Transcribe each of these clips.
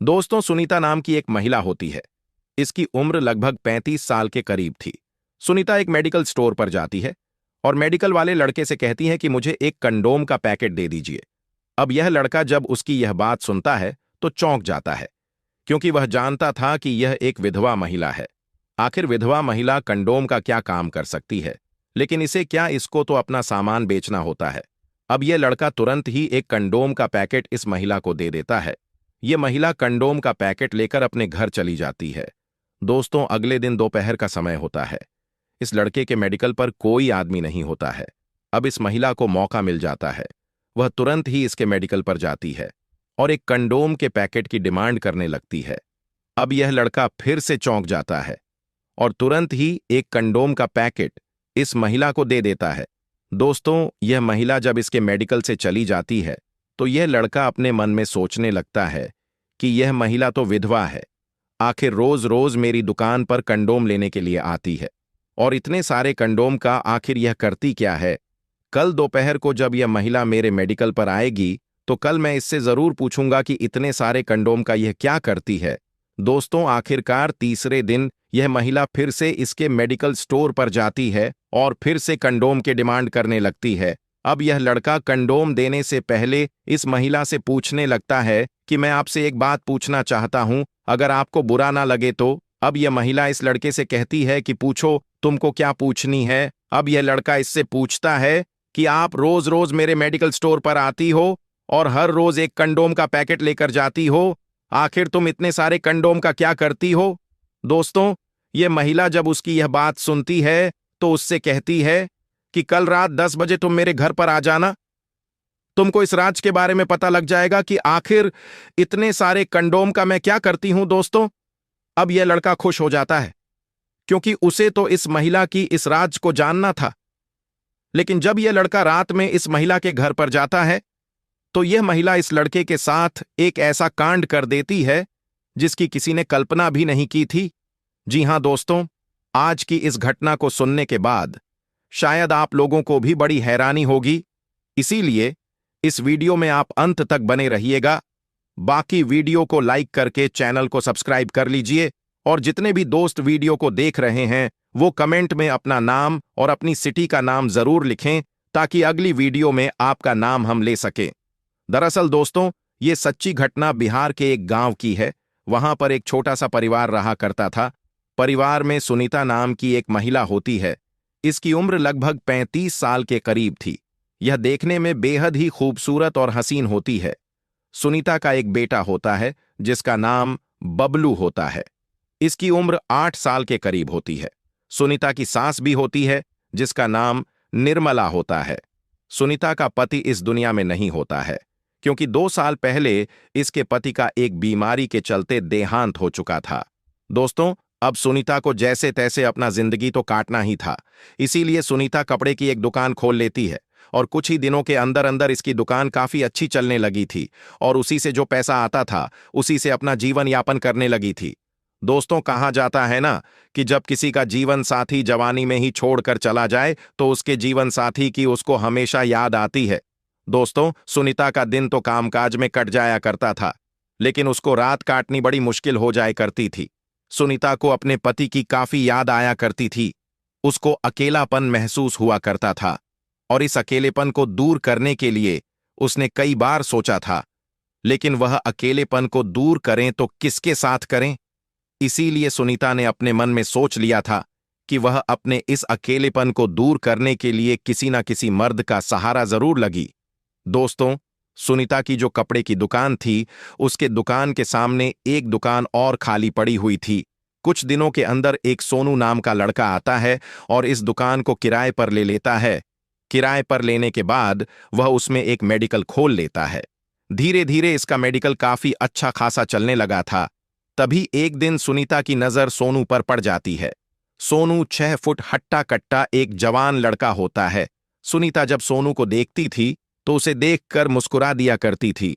दोस्तों, सुनीता नाम की एक महिला होती है। इसकी उम्र लगभग 35 साल के करीब थी। सुनीता एक मेडिकल स्टोर पर जाती है और मेडिकल वाले लड़के से कहती है कि मुझे एक कंडोम का पैकेट दे दीजिए। अब यह लड़का जब उसकी यह बात सुनता है तो चौंक जाता है, क्योंकि वह जानता था कि यह एक विधवा महिला है। आखिर विधवा महिला कंडोम का क्या काम कर सकती है, लेकिन इसे क्या, इसको तो अपना सामान बेचना होता है। अब यह लड़का तुरंत ही एक कंडोम का पैकेट इस महिला को दे देता है। यह महिला कंडोम का पैकेट लेकर अपने घर चली जाती है। दोस्तों, अगले दिन दोपहर का समय होता है। इस लड़के के मेडिकल पर कोई आदमी नहीं होता है। अब इस महिला को मौका मिल जाता है। वह तुरंत ही इसके मेडिकल पर जाती है और एक कंडोम के पैकेट की डिमांड करने लगती है। अब यह लड़का फिर से चौंक जाता है और तुरंत ही एक कंडोम का पैकेट इस महिला को दे देता है। दोस्तों, यह महिला जब इसके मेडिकल से चली जाती है तो यह लड़का अपने मन में सोचने लगता है कि यह महिला तो विधवा है। आखिर रोज रोज मेरी दुकान पर कंडोम लेने के लिए आती है, और इतने सारे कंडोम का आखिर यह करती क्या है। कल दोपहर को जब यह महिला मेरे मेडिकल पर आएगी तो कल मैं इससे जरूर पूछूंगा कि इतने सारे कंडोम का यह क्या करती है। दोस्तों, आखिरकार तीसरे दिन यह महिला फिर से इसके मेडिकल स्टोर पर जाती है और फिर से कंडोम के डिमांड करने लगती है। अब यह लड़का कंडोम देने से पहले इस महिला से पूछने लगता है कि मैं आपसे एक बात पूछना चाहता हूं, अगर आपको बुरा ना लगे तो। अब यह महिला इस लड़के से कहती है कि पूछो, तुमको क्या पूछनी है। अब यह लड़का इससे पूछता है कि आप रोज रोज मेरे मेडिकल स्टोर पर आती हो और हर रोज एक कंडोम का पैकेट लेकर जाती हो, आखिर तुम इतने सारे कंडोम का क्या करती हो। दोस्तों, यह महिला जब उसकी यह बात सुनती है तो उससे कहती है कि कल रात 10 बजे तुम मेरे घर पर आ जाना। तुमको इस राज के बारे में पता लग जाएगा कि आखिर इतने सारे कंडोम का मैं क्या करती हूं। दोस्तों, अब यह लड़का खुश हो जाता है, क्योंकि उसे तो इस महिला की इस राज को जानना था। लेकिन जब यह लड़का रात में इस महिला के घर पर जाता है तो यह महिला इस लड़के के साथ एक ऐसा कांड कर देती है जिसकी किसी ने कल्पना भी नहीं की थी। जी हां दोस्तों, आज की इस घटना को सुनने के बाद शायद आप लोगों को भी बड़ी हैरानी होगी। इसीलिए इस वीडियो में आप अंत तक बने रहिएगा। बाकी वीडियो को लाइक करके चैनल को सब्सक्राइब कर लीजिए, और जितने भी दोस्त वीडियो को देख रहे हैं वो कमेंट में अपना नाम और अपनी सिटी का नाम जरूर लिखें, ताकि अगली वीडियो में आपका नाम हम ले सकें। दरअसल दोस्तों, ये सच्ची घटना बिहार के एक गांव की है। वहां पर एक छोटा सा परिवार रहा करता था। परिवार में सुनीता नाम की एक महिला होती है। इसकी उम्र लगभग 35 साल के करीब थी। यह देखने में बेहद ही खूबसूरत और हसीन होती है। सुनीता का एक बेटा होता है जिसका नाम बबलू होता है। इसकी उम्र 8 साल के करीब होती है। सुनीता की सास भी होती है जिसका नाम निर्मला होता है। सुनीता का पति इस दुनिया में नहीं होता है, क्योंकि 2 साल पहले इसके पति का एक बीमारी के चलते देहांत हो चुका था। दोस्तों, अब सुनीता को जैसे तैसे अपना जिंदगी तो काटना ही था। इसीलिए सुनीता कपड़े की एक दुकान खोल लेती है, और कुछ ही दिनों के अंदर अंदर इसकी दुकान काफी अच्छी चलने लगी थी, और उसी से जो पैसा आता था उसी से अपना जीवन यापन करने लगी थी। दोस्तों, कहा जाता है ना कि जब किसी का जीवन साथी जवानी में ही छोड़कर चला जाए तो उसके जीवन साथी की उसको हमेशा याद आती है। दोस्तों, सुनीता का दिन तो कामकाज में कट जाया करता था, लेकिन उसको रात काटनी बड़ी मुश्किल हो जाया करती थी। सुनीता को अपने पति की काफी याद आया करती थी। उसको अकेलापन महसूस हुआ करता था, और इस अकेलेपन को दूर करने के लिए उसने कई बार सोचा था, लेकिन वह अकेलेपन को दूर करें तो किसके साथ करें। इसीलिए सुनीता ने अपने मन में सोच लिया था कि वह अपने इस अकेलेपन को दूर करने के लिए किसी न किसी मर्द का सहारा जरूर लगी। दोस्तों, सुनीता की जो कपड़े की दुकान थी, उसके दुकान के सामने एक दुकान और खाली पड़ी हुई थी। कुछ दिनों के अंदर एक सोनू नाम का लड़का आता है और इस दुकान को किराए पर ले लेता है। किराए पर लेने के बाद वह उसमें एक मेडिकल खोल लेता है। धीरे धीरे इसका मेडिकल काफी अच्छा खासा चलने लगा था। तभी एक दिन सुनीता की नजर सोनू पर पड़ जाती है। सोनू 6 फुट हट्टा कट्टा एक जवान लड़का होता है। सुनीता जब सोनू को देखती थी तो उसे देखकर मुस्कुरा दिया करती थी,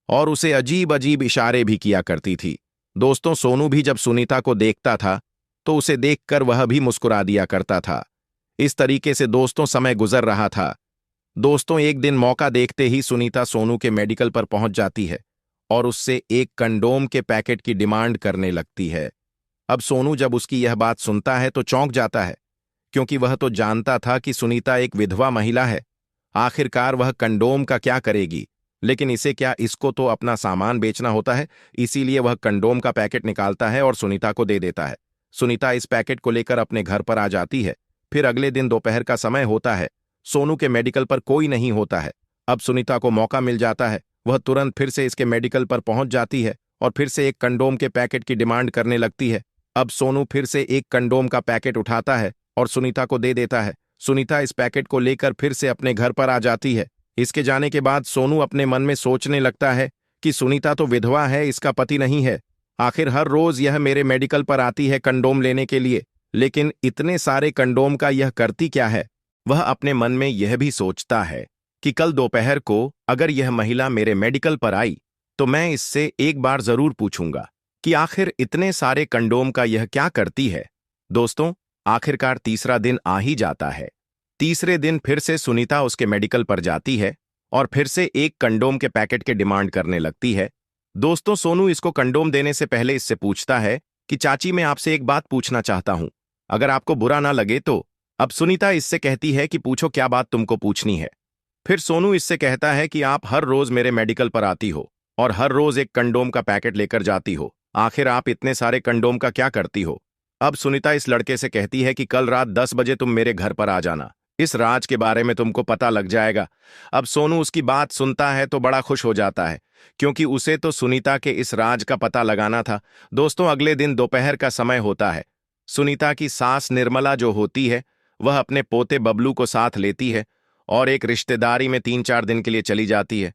और उसे अजीब अजीब इशारे भी किया करती थी। दोस्तों, सोनू भी जब सुनीता को देखता था तो उसे देखकर वह भी मुस्कुरा दिया करता था। इस तरीके से दोस्तों समय गुजर रहा था। दोस्तों, एक दिन मौका देखते ही सुनीता सोनू के मेडिकल पर पहुंच जाती है और उससे एक कंडोम के पैकेट की डिमांड करने लगती है। अब सोनू जब उसकी यह बात सुनता है तो चौंक जाता है, क्योंकि वह तो जानता था कि सुनीता एक विधवा महिला है। आखिरकार वह कंडोम का क्या करेगी, लेकिन इसे क्या, इसको तो अपना सामान बेचना होता है। इसीलिए वह कंडोम का पैकेट निकालता है और सुनीता को दे देता है। सुनीता इस पैकेट को लेकर अपने घर पर आ जाती है। फिर अगले दिन दोपहर का समय होता है। सोनू के मेडिकल पर कोई नहीं होता है। अब सुनीता को मौका मिल जाता है। वह तुरंत फिर से इसके मेडिकल पर पहुंच जाती है और फिर से एक कंडोम के पैकेट की डिमांड करने लगती है। अब सोनू फिर से एक कंडोम का पैकेट उठाता है और सुनीता को दे देता है। सुनीता इस पैकेट को लेकर फिर से अपने घर पर आ जाती है। इसके जाने के बाद सोनू अपने मन में सोचने लगता है कि सुनीता तो विधवा है, इसका पति नहीं है। आखिर हर रोज यह मेरे मेडिकल पर आती है कंडोम लेने के लिए, लेकिन इतने सारे कंडोम का यह करती क्या है। वह अपने मन में यह भी सोचता है कि कल दोपहर को अगर यह महिला मेरे मेडिकल पर आई तो मैं इससे एक बार जरूर पूछूंगा कि आखिर इतने सारे कंडोम का यह क्या करती है। दोस्तों, आखिरकार तीसरा दिन आ ही जाता है। तीसरे दिन फिर से सुनीता उसके मेडिकल पर जाती है और फिर से एक कंडोम के पैकेट के डिमांड करने लगती है। दोस्तों, सोनू इसको कंडोम देने से पहले इससे पूछता है कि चाची, मैं आपसे एक बात पूछना चाहता हूं, अगर आपको बुरा ना लगे तो। अब सुनीता इससे कहती है कि पूछो, क्या बात तुमको पूछनी है। फिर सोनू इससे कहता है कि आप हर रोज मेरे मेडिकल पर आती हो और हर रोज एक कंडोम का पैकेट लेकर जाती हो। आखिर आप इतने सारे कंडोम का क्या करती हो। अब सुनीता इस लड़के से कहती है कि कल रात 10 बजे तुम मेरे घर पर आ जाना, इस राज के बारे में तुमको पता लग जाएगा। अब सोनू उसकी बात सुनता है तो बड़ा खुश हो जाता है, क्योंकि उसे तो सुनीता के इस राज का पता लगाना था। दोस्तों, अगले दिन दोपहर का समय होता है। सुनीता की सास निर्मला जो होती है, वह अपने पोते बबलू को साथ लेती है और एक रिश्तेदारी में 3-4 दिन के लिए चली जाती है।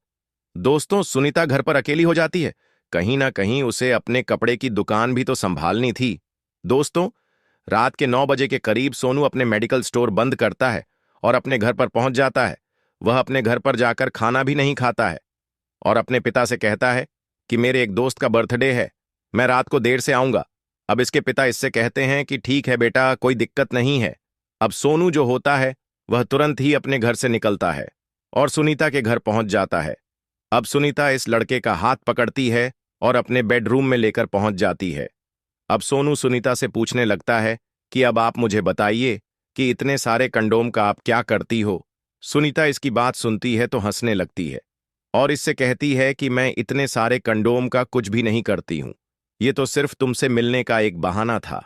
दोस्तों, सुनीता घर पर अकेली हो जाती है। कहीं ना कहीं उसे अपने कपड़े की दुकान भी तो संभालनी थी। दोस्तों, रात के 9 बजे के करीब सोनू अपने मेडिकल स्टोर बंद करता है और अपने घर पर पहुंच जाता है। वह अपने घर पर जाकर खाना भी नहीं खाता है और अपने पिता से कहता है कि मेरे एक दोस्त का बर्थडे है, मैं रात को देर से आऊंगा। अब इसके पिता इससे कहते हैं कि ठीक है बेटा, कोई दिक्कत नहीं है। अब सोनू जो होता है वह तुरंत ही अपने घर से निकलता है और सुनीता के घर पहुंच जाता है। अब सुनीता इस लड़के का हाथ पकड़ती है और अपने बेडरूम में लेकर पहुंच जाती है। अब सोनू सुनीता से पूछने लगता है कि अब आप मुझे बताइए कि इतने सारे कंडोम का आप क्या करती हो। सुनीता इसकी बात सुनती है तो हंसने लगती है और इससे कहती है कि मैं इतने सारे कंडोम का कुछ भी नहीं करती हूं, ये तो सिर्फ तुमसे मिलने का एक बहाना था,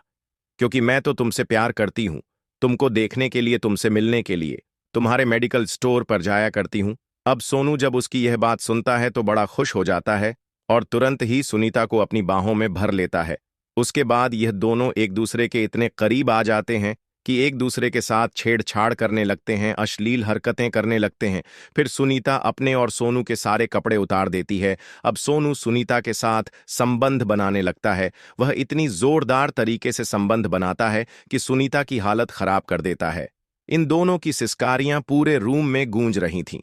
क्योंकि मैं तो तुमसे प्यार करती हूं। तुमको देखने के लिए, तुमसे मिलने के लिए तुम्हारे मेडिकल स्टोर पर जाया करती हूं। अब सोनू जब उसकी यह बात सुनता है तो बड़ा खुश हो जाता है और तुरंत ही सुनीता को अपनी बाहों में भर लेता है। उसके बाद यह दोनों एक दूसरे के इतने करीब आ जाते हैं कि एक दूसरे के साथ छेड़छाड़ करने लगते हैं, अश्लील हरकतें करने लगते हैं। फिर सुनीता अपने और सोनू के सारे कपड़े उतार देती है। अब सोनू सुनीता के साथ संबंध बनाने लगता है। वह इतनी जोरदार तरीके से संबंध बनाता है कि सुनीता की हालत खराब कर देता है। इन दोनों की सिसकारियां पूरे रूम में गूंज रही थीं।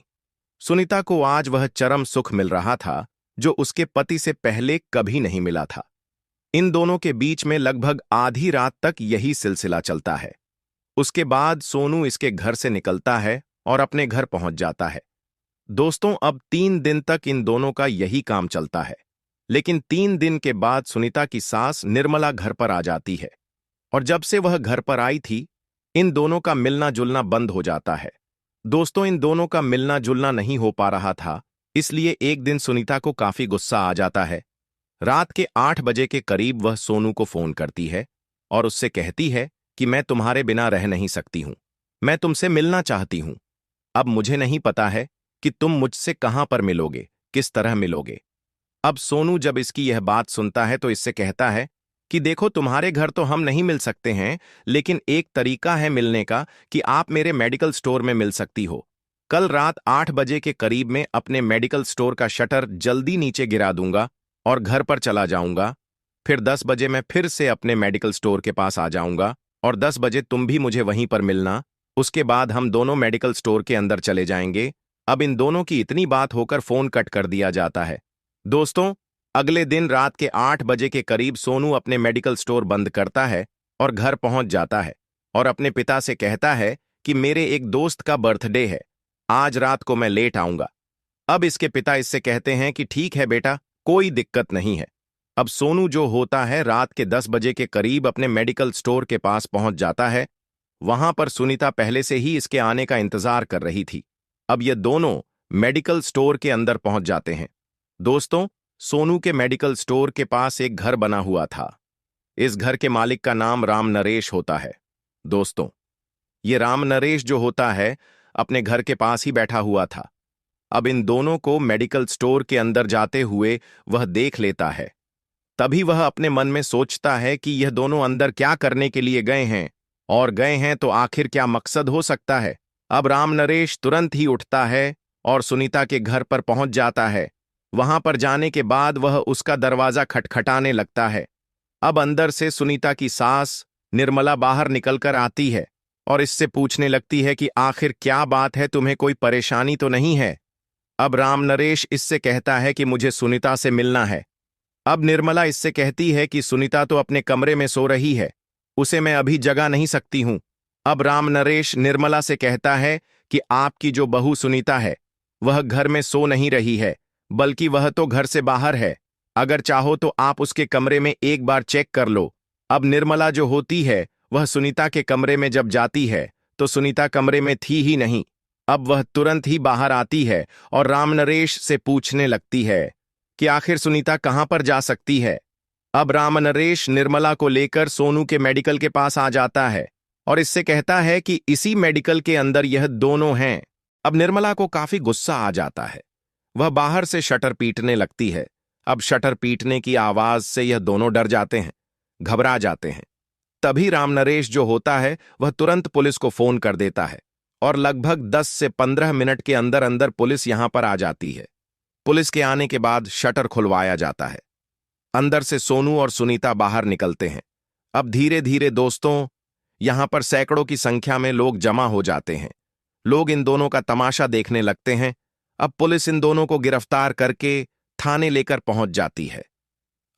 सुनीता को आज वह चरम सुख मिल रहा था जो उसके पति से पहले कभी नहीं मिला था। इन दोनों के बीच में लगभग आधी रात तक यही सिलसिला चलता है। उसके बाद सोनू इसके घर से निकलता है और अपने घर पहुंच जाता है। दोस्तों, अब 3 दिन तक इन दोनों का यही काम चलता है, लेकिन 3 दिन के बाद सुनीता की सास निर्मला घर पर आ जाती है और जब से वह घर पर आई थी, इन दोनों का मिलना जुलना बंद हो जाता है। दोस्तों, इन दोनों का मिलना जुलना नहीं हो पा रहा था, इसलिए एक दिन सुनीता को काफी गुस्सा आ जाता है। रात के 8 बजे के करीब वह सोनू को फोन करती है और उससे कहती है कि मैं तुम्हारे बिना रह नहीं सकती हूं, मैं तुमसे मिलना चाहती हूं। अब मुझे नहीं पता है कि तुम मुझसे कहां पर मिलोगे, किस तरह मिलोगे। अब सोनू जब इसकी यह बात सुनता है तो इससे कहता है कि देखो, तुम्हारे घर तो हम नहीं मिल सकते हैं, लेकिन एक तरीका है मिलने का कि आप मेरे मेडिकल स्टोर में मिल सकती हो। कल रात 8 बजे के करीब में अपने मेडिकल स्टोर का शटर जल्दी नीचे गिरा दूंगा और घर पर चला जाऊंगा। फिर 10 बजे मैं फिर से अपने मेडिकल स्टोर के पास आ जाऊंगा और 10 बजे तुम भी मुझे वहीं पर मिलना। उसके बाद हम दोनों मेडिकल स्टोर के अंदर चले जाएंगे। अब इन दोनों की इतनी बात होकर फोन कट कर दिया जाता है। दोस्तों, अगले दिन रात के 8 बजे के करीब सोनू अपने मेडिकल स्टोर बंद करता है और घर पहुंच जाता है और अपने पिता से कहता है कि मेरे एक दोस्त का बर्थडे है, आज रात को मैं लेट आऊंगा। अब इसके पिता इससे कहते हैं कि ठीक है बेटा, कोई दिक्कत नहीं है। अब सोनू जो होता है रात के 10 बजे के करीब अपने मेडिकल स्टोर के पास पहुंच जाता है। वहां पर सुनीता पहले से ही इसके आने का इंतजार कर रही थी। अब ये दोनों मेडिकल स्टोर के अंदर पहुंच जाते हैं। दोस्तों, सोनू के मेडिकल स्टोर के पास एक घर बना हुआ था। इस घर के मालिक का नाम राम नरेश होता है। दोस्तों, ये राम नरेश जो होता है अपने घर के पास ही बैठा हुआ था। अब इन दोनों को मेडिकल स्टोर के अंदर जाते हुए वह देख लेता है। तभी वह अपने मन में सोचता है कि यह दोनों अंदर क्या करने के लिए गए हैं, और गए हैं तो आखिर क्या मकसद हो सकता है। अब राम नरेश तुरंत ही उठता है और सुनीता के घर पर पहुंच जाता है। वहां पर जाने के बाद वह उसका दरवाजा खटखटाने लगता है। अब अंदर से सुनीता की सास निर्मला बाहर निकलकर आती है और इससे पूछने लगती है कि आखिर क्या बात है, तुम्हें कोई परेशानी तो नहीं है। अब राम नरेश इससे कहता है कि मुझे सुनीता से मिलना है। अब निर्मला इससे कहती है कि सुनीता तो अपने कमरे में सो रही है, उसे मैं अभी जगा नहीं सकती हूं। अब राम नरेश निर्मला से कहता है कि आपकी जो बहू सुनीता है वह घर में सो नहीं रही है, बल्कि वह तो घर से बाहर है। अगर चाहो तो आप उसके कमरे में एक बार चेक कर लो। अब निर्मला जो होती है वह सुनीता के कमरे में जब जाती है तो सुनीता कमरे में थी ही नहीं। अब वह तुरंत ही बाहर आती है और राम नरेश से पूछने लगती है कि आखिर सुनीता कहां पर जा सकती है। अब राम नरेश निर्मला को लेकर सोनू के मेडिकल के पास आ जाता है और इससे कहता है कि इसी मेडिकल के अंदर यह दोनों हैं। अब निर्मला को काफी गुस्सा आ जाता है। वह बाहर से शटर पीटने लगती है। अब शटर पीटने की आवाज से यह दोनों डर जाते हैं, घबरा जाते हैं। तभी राम नरेश जो होता है वह तुरंत पुलिस को फोन कर देता है और लगभग 10 से 15 मिनट के अंदर अंदर पुलिस यहां पर आ जाती है। पुलिस के आने के बाद शटर खुलवाया जाता है। अंदर से सोनू और सुनीता बाहर निकलते हैं। अब धीरे धीरे दोस्तों, यहां पर सैकड़ों की संख्या में लोग जमा हो जाते हैं। लोग इन दोनों का तमाशा देखने लगते हैं। अब पुलिस इन दोनों को गिरफ्तार करके थाने लेकर पहुंच जाती है।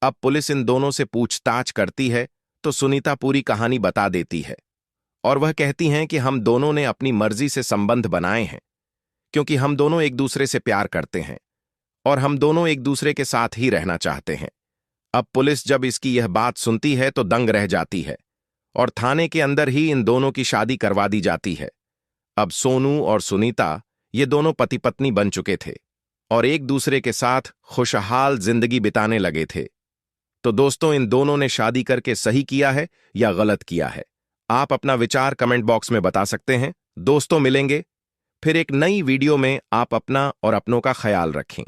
अब पुलिस इन दोनों से पूछताछ करती है तो सुनीता पूरी कहानी बता देती है और वह कहती हैं कि हम दोनों ने अपनी मर्जी से संबंध बनाए हैं, क्योंकि हम दोनों एक दूसरे से प्यार करते हैं और हम दोनों एक दूसरे के साथ ही रहना चाहते हैं। अब पुलिस जब इसकी यह बात सुनती है तो दंग रह जाती है और थाने के अंदर ही इन दोनों की शादी करवा दी जाती है। अब सोनू और सुनीता ये दोनों पति पत्नी बन चुके थे और एक दूसरे के साथ खुशहाल जिंदगी बिताने लगे थे। तो दोस्तों, इन दोनों ने शादी करके सही किया है या गलत किया है? आप अपना विचार कमेंट बॉक्स में बता सकते हैं। दोस्तों, मिलेंगे फिर एक नई वीडियो में। आप अपना और अपनों का ख्याल रखें।